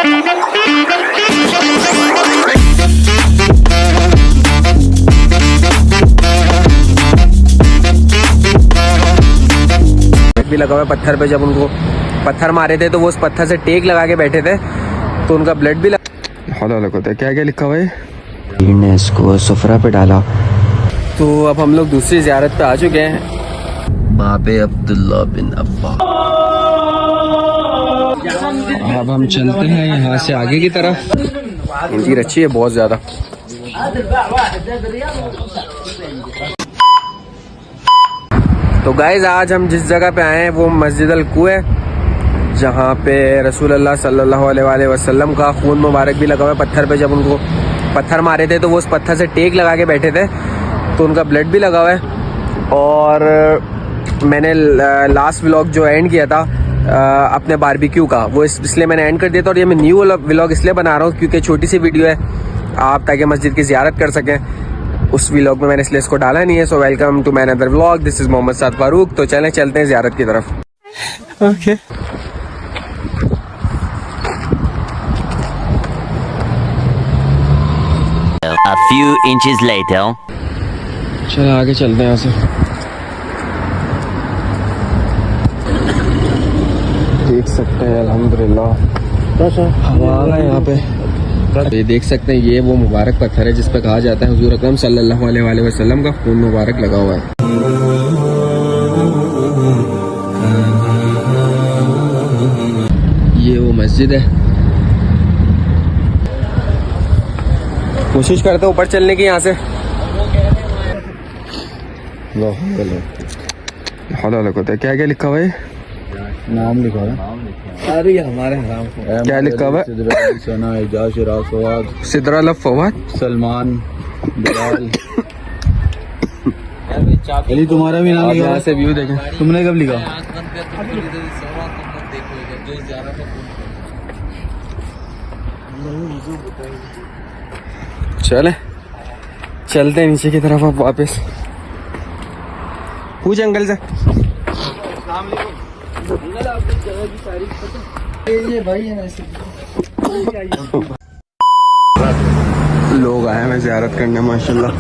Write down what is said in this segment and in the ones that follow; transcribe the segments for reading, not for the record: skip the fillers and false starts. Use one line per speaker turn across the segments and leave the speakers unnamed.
भी लगा हुआ है पत्थर पे। जब उनको पत्थर मारे थे तो वो उस पत्थर से टेक लगा के बैठे थे तो उनका ब्लड भी होता है। क्या क्या लिखा हुआ है ने इसको सुफरा पे डाला। तो अब हम लोग दूसरी ज़ियारत पे आ चुके हैं, बाबे अब्दुल्ला बिन अब्बा। अब हम चलते हैं यहाँ से आगे की तरफ। इनकी अच्छी है बहुत ज़्यादा। तो गाइज आज हम जिस जगह पे आए हैं वो मस्जिद अल कू है, जहाँ पे रसूल अल्लाह सल्लल्लाहु अलैहि वसल्लम का खून मुबारक भी लगा हुआ है पत्थर पे। जब उनको पत्थर मारे थे तो वो उस पत्थर से टेक लगा के बैठे थे तो उनका ब्लड भी लगा हुआ है। और मैंने लास्ट व्लॉग जो एंड किया था अपने बारबेक्यू का, वो इसलिए मैंने एंड कर दिया था। और ये मैं न्यू व्लॉग इसलिए बना रहा हूँ क्योंकि छोटी सी वीडियो है, आप ताकि मस्जिद की ज़ियारत कर सकें। उस व्लॉग में मैंने इसलिए इसको डाला नहीं है। So welcome to my another vlog, this is Mohammad Saad Farooq. तो चलते हैं ज़ियारत की तरफ। Okay
A few inches later.
चलो आगे चलते हैं यहाँ से। देख सकते हैं अल्हम्दुलिल्लाह हवा आ रहा है यहाँ पे। ये देख सकते हैं ये वो मुबारक पत्थर है जिस पे कहा जाता है हुजूर अकरम सल्लल्लाहु अलैहि वसल्लम का खून मुबारक लगा हुआ है। ये वो मस्जिद है। कोशिश करते हैं ऊपर चलने की यहाँ से। क्या क्या लिखा हुआ है?
नाम लिखा है।
अरे हमारे हराम क्या लिखा हुआ है? सिदरा लफ फवाद
सलमान बिलाल। अली तुम्हारा भी नाम लिखा।
यहाँ से व्यू देखें।
तुमने कब लिखा?
चलते हैं नीचे की तरफ अब वापस। पूछ अंकल से। लोग आए हैं ज़ियारत करने माशाल्लाह।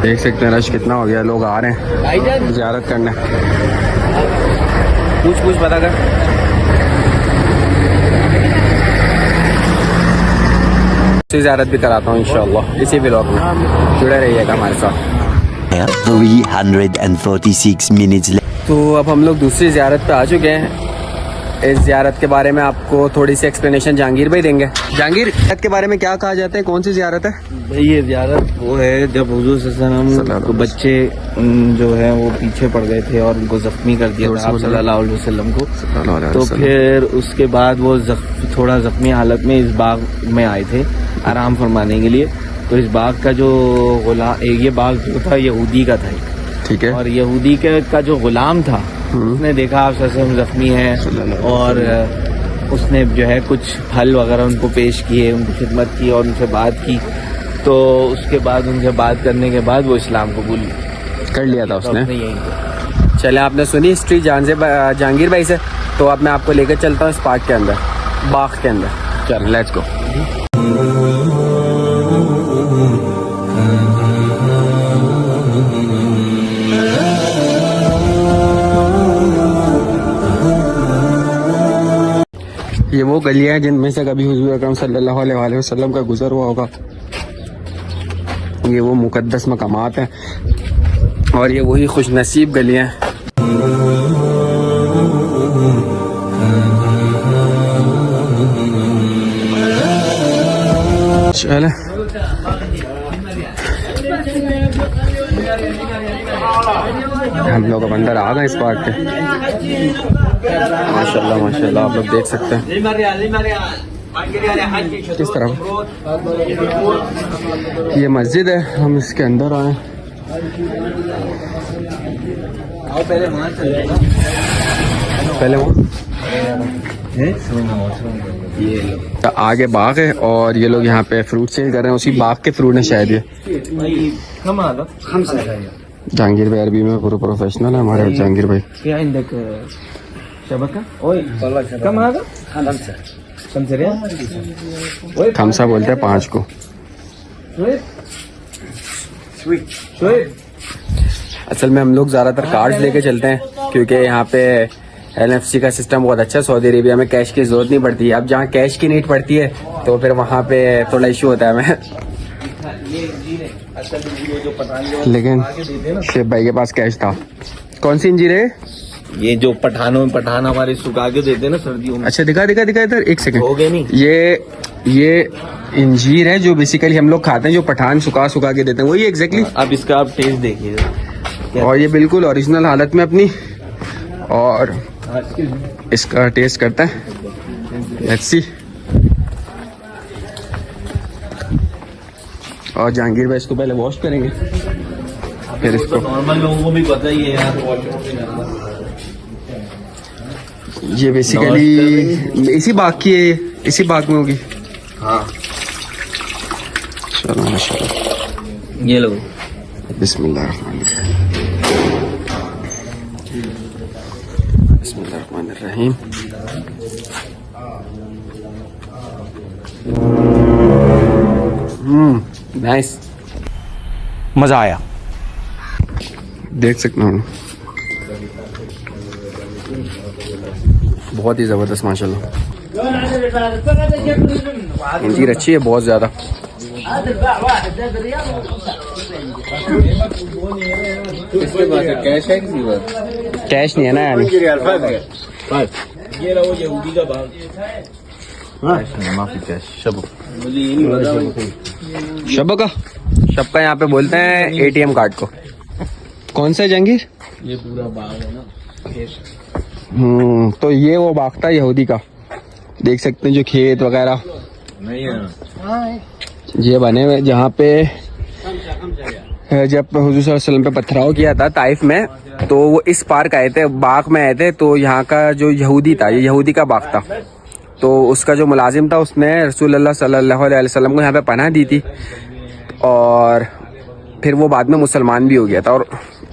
देख सकते हैं रश कितना हो गया, लोग आ रहे हैं ज़ियारत करने। पूछ पता कर। ज़ियारत भी कराता हूँ इंशाल्लाह इसी व्लॉग में, जुड़े रहिएगा हमारे साथ।
346 minutes later.
तो अब हम लोग दूसरी ज़ियारत पे आ चुके हैं। इस ज़ियारत के बारे में आपको थोड़ी सी एक्सप्लेनेशन जहांगीर भाई देंगे। जहांगीर, ज़ियारत के बारे में क्या कहा जाता है, कौन सी ज़ियारत है
भाई? ये ज़ियारत वो है जब हुजूर सल्लल्लाहु को बच्चे जो है वो पीछे पड़ गए थे और उनको जख्मी कर दिया था सल्लल्लाहु अलैहि वसल्लम को। तो फिर उसके बाद वो थोड़ा जख्मी हालत में इस बाग में आए थे आराम फरमाने के लिए। तो इस बाग का जो ये बाग जो था यहूदी का था,
ठीक है।
और यहूदी का जो गुलाम था उसने देखा आप जख्मी हैं और उसने जो है कुछ फल वगैरह उनको पेश किए, उनकी खिदमत की और उनसे बात की। तो उसके बाद उनसे बात करने के बाद वो इस्लाम कबूल
कर लिया था उसने।
यही
चले, आपने सुनी हिस्ट्री जहांगीर भाई से, तो अब मैं आपको लेकर चलता हूँ इस पार्क के अंदर, बाग के अंदर। चल लेट्स गो। ये वो गलियां हैं जिनमें से कभी हुजूर अकरम सल्लल्लाहु अलैहि वसल्लम का गुजर हुआ होगा। ये वो मुकद्दस मकामात हैं और ये वही खुशनसीब गलियां हैं। चले हम लोग अब अंदर आ गए इस पार्क के। माशाल्लाह माशाल्लाह आप लोग देख सकते हैं किस तरह ये मस्जिद है। हम इसके अंदर आए। पहले वो आगे बाग है और ये लोग यहाँ पे फ्रूट सेल कर रहे हैं। उसी बाग के फ्रूट है शायद ये। जहांगीर भाई अरबी में पूरा प्रोफेशनल है हमारे जहांगीर भाई।
शबका ओए कम आगा कम से
थम्स अप बोलते हैं 5 को। असल में हम लोग ज़्यादातर कार्ड्स लेके चलते हैं क्योंकि यहाँ पे NFC का सिस्टम बहुत अच्छा है। सऊदी अरेबिया में कैश की ज़रूरत नहीं पड़ती है। अब जहाँ कैश की नीड पड़ती है तो फिर वहाँ पे थोड़ा इशू होता है हमें। लेकिन शेख भाई के पास कैश था। कौन सी इंजीर है?
ये जो पठान हमारे सुखा के देते हैं ना सर्दियों में।
अच्छा दिखा इधर, एक सेकंड।
हो गए नहीं
ये इंजीर है जो बेसिकली हम लोग खाते हैं, जो पठान सुखा के देते हैं, वही एग्जैक्टली।
अब इसका आप टेस्ट देखिए
और ये बिल्कुल ओरिजिनल हालत में अपनी, और इसका टेस्ट करता है। Let's see. और जहांगीर भाई इसको पहले वॉश करेंगे, फिर इसको।
नॉर्मल लोगों को भी पता ही है यार।
ये बेसिकली इसी बाग की है, इसी बाग में होगी।
हाँ
चलो माशाल्लाह।
ये लो
बिस्मिल्लाहिर्रहमानिर्रहीम। नाइस,
मजा आया।
देख सकते हूँ बहुत ही जबरदस्त माशाल्लाह। इंजीर अच्छी है बहुत ज्यादा।
कैश है किसी बात?
कैश नहीं है ना यानी।
ये रहो यहूदी का बाग। माफी कैश शब
शब का यहाँ पे बोलते हैं ATM कार्ड को। कौन सा जहांगीर?
ये पूरा बाग है ना।
तो ये वो बाग था यहूदी का। देख सकते हैं जो खेत वगैरह
नहीं है
ये बने हुए, जहाँ पे जब हुजूर सल्लल्लाहु अलैहि वसल्लम पे पथराव किया था ताइफ में, तो वो इस पार्क आए थे, बाग में आए थे। तो यहाँ का जो यहूदी था, ये यहूदी का बाग था, तो उसका जो मुलाजिम था उसने रसूलुल्लाह सल्लल्लाहु अलैहि वसल्लम को यहाँ पे पनाह दी थी, और फिर वो बाद में मुसलमान भी हो गया था,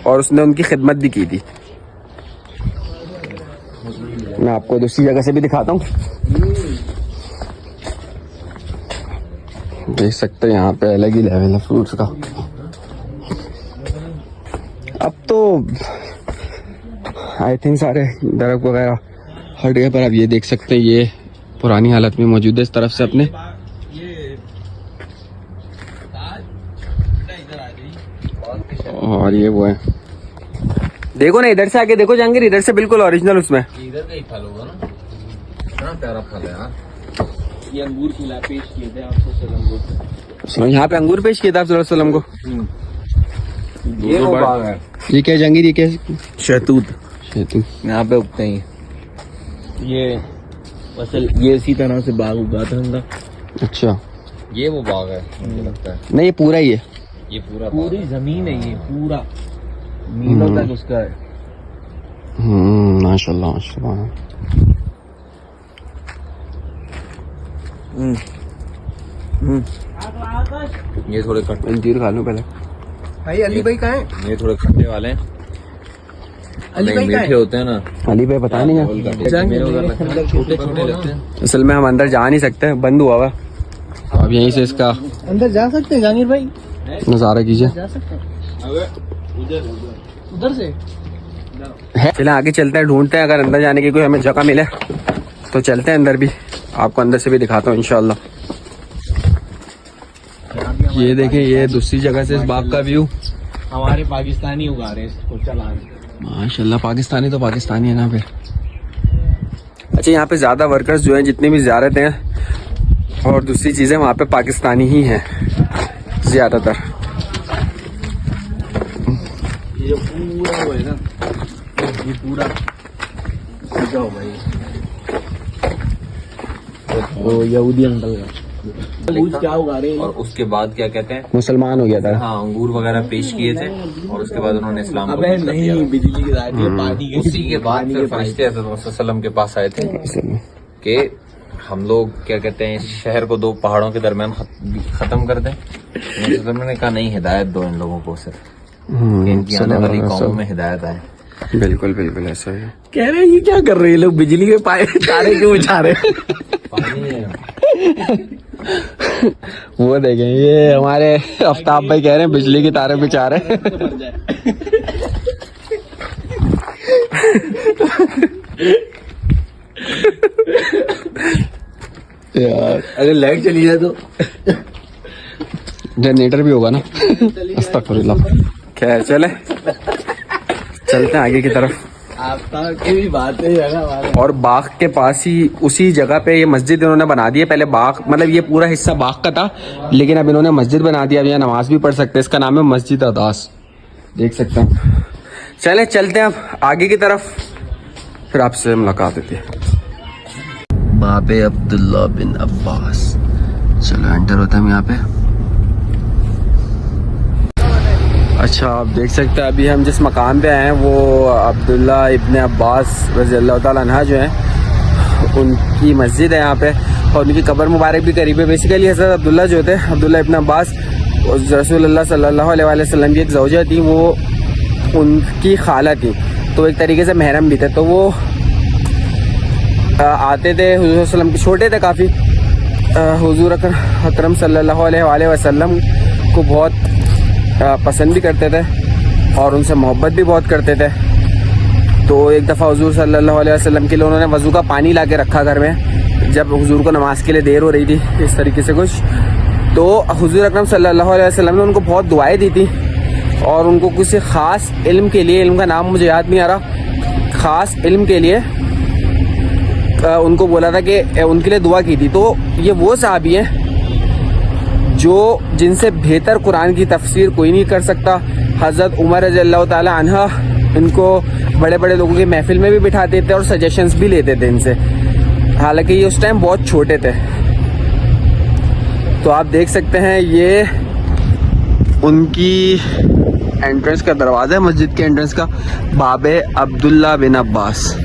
और उसने उनकी खिदमत भी की थी। मैं आपको दूसरी जगह से भी दिखाता हूँ। देख सकते हैं यहाँ पे अलग ही लेवल है फ्रूट्स का। अब तो आई थिंक सारे दरख्त वगैरह हट गए, पर अब ये देख सकते हैं ये पुरानी हालत में मौजूद है इस तरफ से अपने। और ये वो है, देखो ना इधर से आके देखो जहांगीर, इधर से बिल्कुल ओरिजिनल उसमें।
इधर का ही फल होगा ना। कितना प्यारा फल है यार। ये अंगूर खिला पेश किए थे आपको सलम।
यहाँ पे अंगूर पेश किया था वसल्लम को।
ये वो बाग है।
ये क्या जहांगीर? ये क्या?
शहतूत
शहतूत
यहाँ पे उगते हैं। ये फसल ये इसी तरह से बाग उगा था उनका।
अच्छा,
ये वो बाग है मुझे लगता है।
नहीं ये पूरा ही है।
ये पूरी जमीन है, ये पूरा मीलों तक उसका है।
माशाल्लाह माशाल्लाह।
ये थोड़े खट्टे,
अंजीर खा लो पहले।
भाई अली भाई कहाँ है?
ये थोड़े खट्टे वाले हैं।
अली भाई
मीठे होते हैं ना।
अली भाई पता नहीं है,
छोटे छोटे लगते हैं।
असल में हम अंदर जा नहीं सकते, बंद हुआ हुआ। अब यहीं से इसका
अंदर जा सकते हैं जहांगीर भाई?
नजारा कीजिए।
जा सकते हैं उधर से।
चले आगे चलते हैं, ढूंढते हैं अगर अंदर जाने की कोई हमें जगह मिले तो चलते हैं अंदर भी। आपको अंदर से भी दिखाता हूँ इंशाल्लाह। ये देखें, ये दूसरी जगह से इस बाग का व्यू।
हमारे पाकिस्तानी उगा रहे हैं चला।
माशाल्लाह, पाकिस्तानी तो पाकिस्तानी है ना फिर। अच्छा, यहाँ पे ज्यादा वर्कर्स जो हैं, जितनी भी ज़ियारत हैं और दूसरी चीजें, वहाँ पे पाकिस्तानी ही हैं ज्यादातर।
ये पूरा वो है ना, ये पूरा सीधा हो भाई। वो यहूदी अंकल का क्या उगा रहे हैं, और उसके बाद क्या कहते हैं,
मुसलमान हो गया था।
हाँ, अंगूर वगैरह पेश किए थे, और उसके बाद उन्होंने इस्लाम
अबे नहीं, बिजली की तार है, पानी की।
उसी के बाद फिर फरिश्ते हज़रत सल्लम के पास आए थे कि हम लोग क्या कहते हैं, इस शहर को 2 पहाड़ों के दरमियान खत्म कर दें। उन्होंने कहा नहीं, हिदायत दो इन लोगों को सिर्फ, कि इनकी आने वाली कौमों में हिदायत आए।
बिल्कुल बिल्कुल ऐसा ही है।
कह रहे हैं ये क्या कर रहे हैं लोग, बिजली के तारे क्यों बिछा रहे हैं? वो देखें, ये हमारे आफ्ताब भाई कह रहे हैं बिजली के तारे बिछा रहे हैं। यार अगर लाइट चली जाए तो जनरेटर भी होगा ना। अस्तगफुरुल्लाह।
खैर चले, चलते हैं आगे की तरफ।
आपका की भी बात है।
और बाग के पास ही उसी जगह पे ये मस्जिद इन्होंने बना दी है। पहले बाग मतलब ये पूरा हिस्सा बाग का था, लेकिन अब इन्होंने मस्जिद बना दिया। अब यहाँ नमाज भी पढ़ सकते हैं। इसका नाम है मस्जिद अदास, देख सकते हैं। चले चलते हैं अब आगे की तरफ, फिर आपसे मुलाकात होती है। बाबे अब्दुल्ला बिन अब्बास। चलो एंटर होता है यहाँ पे। अच्छा, आप देख सकते हैं अभी हम जिस मकाम पे आए हैं वो अब्दुल्ला इब्न अब्बास रज़ियल्लाहु ताला अन्हा जो हैं उनकी मस्जिद है यहाँ पे, और उनकी कब्र मुबारक भी करीब है। बेसिकली हज़रत अब्दुल्ला जो थे, अब्दुल्ला इब्न अब्बास रसूलुल्लाह सल्लल्लाहु अलैहि वसल्लम की एक ज़ौजा थी, वो उनकी खाला थी, तो एक तरीके से महरम भी थे। तो वो आते थे हुज़ूर सल्लम के, छोटे थे काफ़ी, हुज़ूर अकरम सल्लल्लाहु अलैहि वसल्लम को बहुत पसंद भी करते थे और उनसे मोहब्बत भी बहुत करते थे। तो एक दफ़ा हुज़ूर सल्लल्लाहु अलैहि वसल्लम के लिए उन्होंने वज़ू का पानी ला के रखा घर में, जब हुज़ूर को नमाज के लिए देर हो रही थी इस तरीके से कुछ। तो हुज़ूर अकरम सल्लल्लाहु अलैहि वसल्लम ने उनको बहुत दुआएं दी थी, और उनको किसी ख़ास इल्म के लिए, इल्म का नाम मुझे याद नहीं आ रहा, ख़ास इल्म के लिए उनको बोला था कि उनके लिए दुआ की थी। तो ये वो सहाबी हैं जो जिनसे बेहतर कुरान की तफसीर कोई नहीं कर सकता। हज़रत उमर रज़ियल्लाहु ताला अन्हा इनको बड़े बड़े लोगों की महफिल में भी बिठाते थे और सजेशंस भी लेते थे इनसे, हालांकि ये उस टाइम बहुत छोटे थे। तो आप देख सकते हैं ये उनकी एंट्रेंस का दरवाज़ा है, मस्जिद के एंट्रेंस का, बाबे अब्दुल्ला बिन अब्बास।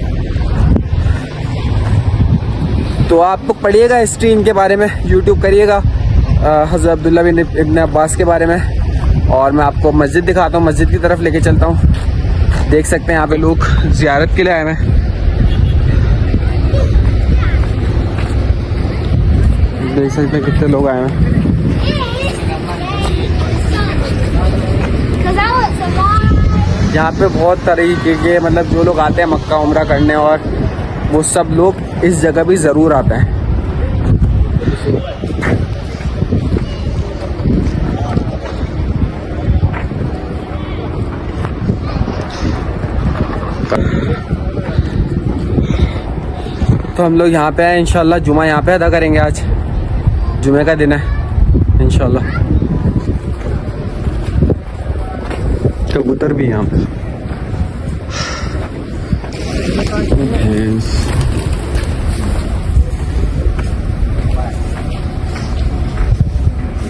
तो आप लोग पढ़िएगा हिस्ट्री इनके बारे में, यूट्यूब करिएगा हज़रत अब्दुल्ला बिन इब्न अब्बास के बारे में, और मैं आपको मस्जिद दिखाता हूँ, मस्जिद की तरफ लेके चलता हूँ। देख सकते हैं यहाँ पे लोग ज़ियारत के लिए आए हैं। देख सकते हैं कितने लोग आए हैं। यहाँ पे बहुत तरीके के मतलब जो लोग आते हैं मक्का उम्रा करने, और वो सब लोग इस जगह भी ज़रूर आते हैं। तो हम लोग यहाँ पे आए, इंशाल्लाह जुमा यहाँ पे अदा करेंगे। आज जुमे का दिन है इंशाल्लाह। कबूतर भी यहाँ पे,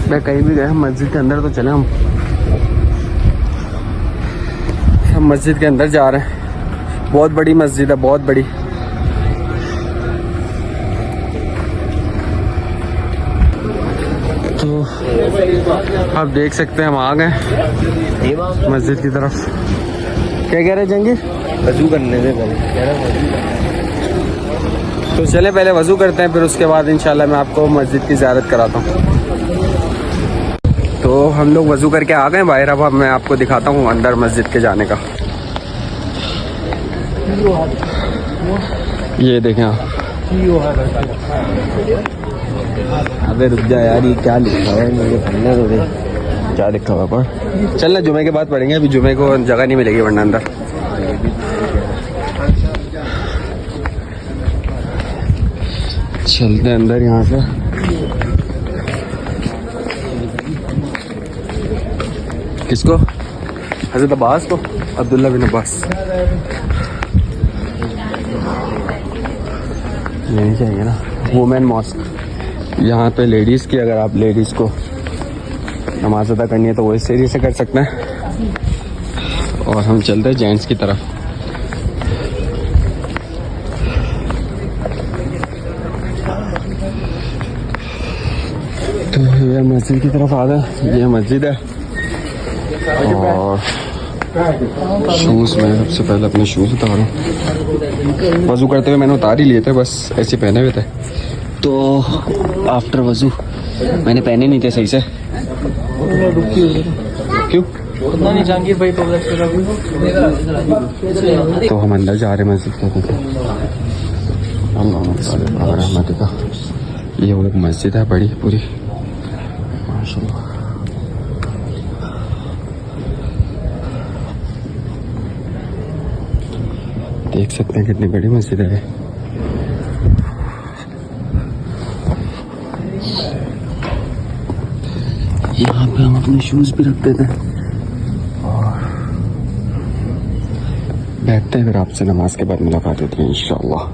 मैं कहीं भी गए मस्जिद के अंदर तो चले हम मस्जिद के अंदर जा रहे हैं। बहुत बड़ी मस्जिद है, बहुत बड़ी। तो आप देख सकते हैं हम आ गए मस्जिद की तरफ। क्या कह रहे जंगीर?
वजू करने से पहले
तो चले पहले वजू करते हैं, फिर उसके बाद इंशाल्लाह मैं आपको मस्जिद की ज़ियारत कराता हूँ। तो हम लोग वजू करके आ गए बाहर। अब मैं आपको दिखाता हूँ अंदर मस्जिद के जाने का। ये देखें आप।
अबे रुक जा यार, ये क्या लिखा है मेरे पढ़ने दो दे।
क्या लिखा हुआ पर चलना, जुमे के बाद पढ़ेंगे, अभी जुमे को जगह नहीं मिलेगी वरना अंदर। चलते हैं अंदर यहाँ से। किसको? हज़रत अब्बास को, अब्दुल्ला बिन अब्बास। यही चाहिए ना, वुमेन मॉस्क। यहाँ पे लेडीज़ की, अगर आप लेडीज़ को नमाज अदा करनी है तो वो इस एरिया से कर सकते हैं। और हम चलते हैं जेंट्स की तरफ। तो ये मस्जिद की तरफ आ गए। ये मस्जिद है और शूज़ मैं सबसे पहले अपने शूज़ उतारूँ। वज़ू करते हुए मैंने उतार ही लिए थे, बस ऐसे पहने हुए थे। तो आफ्टर वज़ू मैंने पहने नहीं थे सही से। क्यों?
जहांगीर भाई
तो हम अंदर जा रहे हैं मस्जिद के। रहमतिका, ये वो एक मस्जिद है बड़ी पूरी, माशाल्लाह। देख सकते हैं कितनी बड़ी मस्जिद है। यहाँ पे हम अपने शूज भी रखते थे और बैठते हैं, फिर आपसे नमाज के बाद मुलाकात होती है इंशाअल्लाह।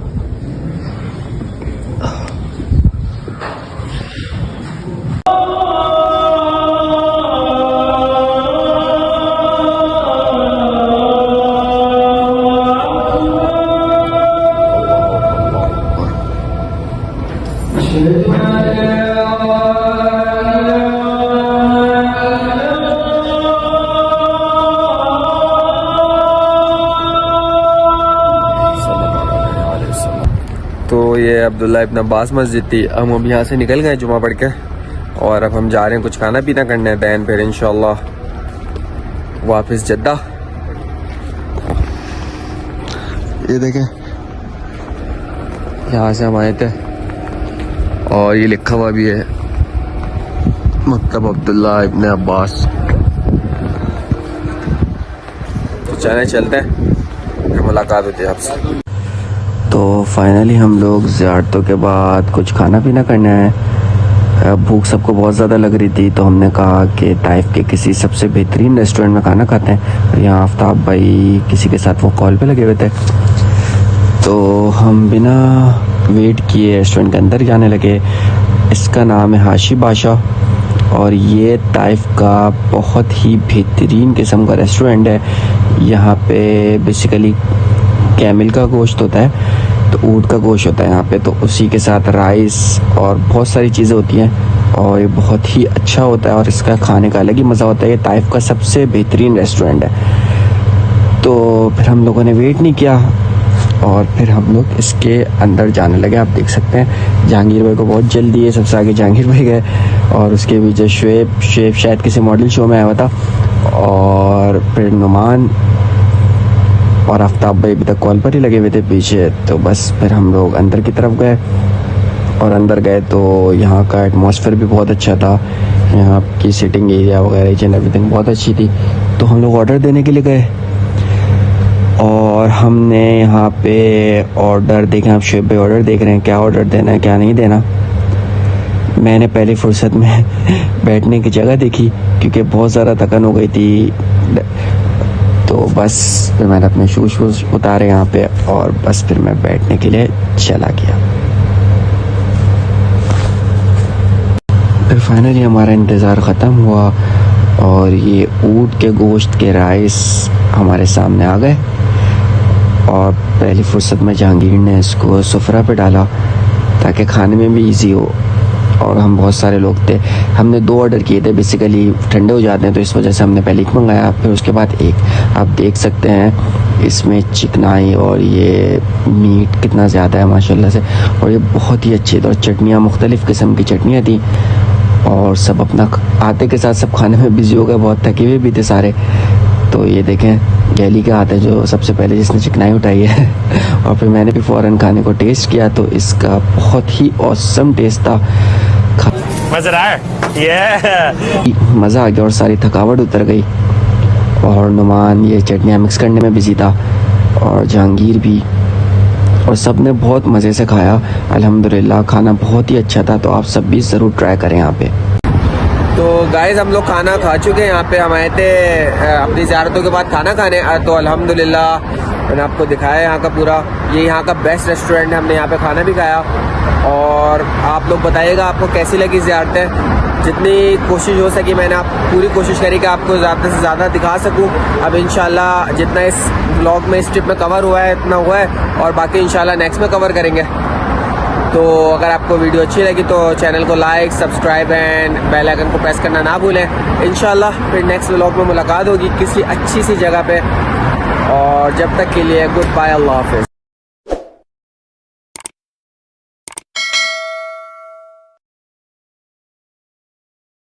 तो ये अब्दुल्ला इब्न अब्बास मस्जिद थी। हम अब यहाँ से निकल गए जुमा पढ़ के और अब हम जा रहे हैं कुछ खाना पीना करने, दैन फिर इंशाल्लाह वापस जद्दा। ये देखें, यहाँ से हम आए थे और ये लिखा हुआ भी है मकतब अब्दुल्ला इब्न अब्बास। तो चलते हैं, फिर मुलाकात होती है आपसे। तो फाइनली हम लोग ज़ियारतों के बाद कुछ खाना पीना करने आए। भूख सबको बहुत ज़्यादा लग रही थी, तो हमने कहा कि ताइफ के किसी सबसे बेहतरीन रेस्टोरेंट में खाना खाते हैं। और यहाँ आफ्ताब भाई किसी के साथ वो कॉल पे लगे हुए थे, तो हम बिना वेट किए रेस्टोरेंट के अंदर जाने लगे। इसका नाम है हाशी बादशाह और ये ताइफ का बहुत ही बेहतरीन किस्म का रेस्टोरेंट है। यहाँ पे बेसिकली कैमल का गोश्त होता है, तो ऊँट का गोश्त होता है यहाँ पे, तो उसी के साथ राइस और बहुत सारी चीज़ें होती हैं और ये बहुत ही अच्छा होता है और इसका खाने का अलग ही मज़ा होता है। ये ताइफ का सबसे बेहतरीन रेस्टोरेंट है। तो फिर हम लोगों ने वेट नहीं किया और फिर हम लोग इसके अंदर जाने लगे। आप देख सकते हैं जहांगीर भाई को बहुत जल्दी है, सबसे आगे जहांगीर भाई गए और उसके पीछे शुएब शायद किसी मॉडल शो में आया हुआ था, और फिर नुमान और आफ्ताब भाई अभी तक कॉल पर ही लगे हुए थे पीछे। तो बस फिर हम लोग अंदर की तरफ गए और अंदर गए तो यहाँ का एटमॉस्फेयर भी बहुत अच्छा था। यहाँ की सिटिंग एरिया वगैरह ईच एंड एवरीथिंग बहुत अच्छी थी। तो हम लोग ऑर्डर देने के लिए गए और हमने यहाँ पे ऑर्डर देखे। आप शुएब भाई ऑर्डर देख रहे हैं, क्या ऑर्डर देना है क्या नहीं देना। मैंने पहली फुर्सत में बैठने की जगह देखी क्योंकि बहुत ज़्यादा थकन हो गई थी, तो बस फिर मैंने अपने शूज़ उतारे यहाँ पे और बस फिर मैं बैठने के लिए चला गया। फिर फाइनली हमारा इंतज़ार ख़त्म हुआ और ये ऊँट के गोश्त के राइस हमारे सामने आ गए और पहली फुर्सत में जहांगीर ने इसको सुफरा पे डाला ताकि खाने में भी इजी हो। और हम बहुत सारे लोग थे, हमने 2 ऑर्डर किए थे, बेसिकली ठंडे हो जाते हैं तो इस वजह से हमने पहले एक मंगाया फिर उसके बाद एक। आप देख सकते हैं इसमें चिकनाई और ये मीट कितना ज़्यादा है माशाल्लाह से, और ये बहुत ही अच्छी थी। और चटनियाँ मुख्तलिफ़ किस्म की चटनियाँ थी और सब अपना आते के साथ सब खाने में बिजी हो गए, बहुत थके हुए भी थे सारे। तो ये देखें गैली का हाथ है जो सबसे पहले जिसने चिकनाई उठाई है और फिर मैंने भी फ़ौरन खाने को टेस्ट किया तो इसका बहुत ही ऑसम टेस्ट था।
मज़ा आया,
मज़ा आ गया और सारी थकावट उतर गई। और नुमान ये चटनियाँ मिक्स करने में बिजी था और जहांगीर भी, और सब ने बहुत मज़े से खाया अल्हम्दुलिल्लाह। खाना बहुत ही अच्छा था, तो आप सब भी ज़रूर ट्राई करें यहाँ पे। तो गाइस हम लोग खाना खा चुके हैं। यहाँ पे हम आए थे अपनी ज़ियारतों के बाद खाना खाने, तो अल्हम्दुलिल्लाह मैंने आपको दिखाया यहाँ का पूरा, ये यहाँ का बेस्ट रेस्टोरेंट है। हमने यहाँ पे खाना भी खाया और आप लोग बताइएगा आपको कैसी लगी ज़ियारतें। जितनी कोशिश हो सकी मैंने पूरी कोशिश करी कि आपको ज़्यादा से ज़्यादा दिखा सकूँ। अब इंशाल्लाह जितना इस व्लॉग में इस ट्रिप में कवर हुआ है इतना हुआ है और बाकी इंशाल्लाह नेक्स्ट में कवर करेंगे। तो अगर आपको वीडियो अच्छी लगी तो चैनल को like, subscribe and bell icon को प्रेस करना ना भूलें। इंशाल्लाह फिर नेक्स्ट व्लॉग में मुलाकात होगी किसी अच्छी सी जगह पे, और जब तक के लिए गुड बाय, अल्लाह हाफिज़।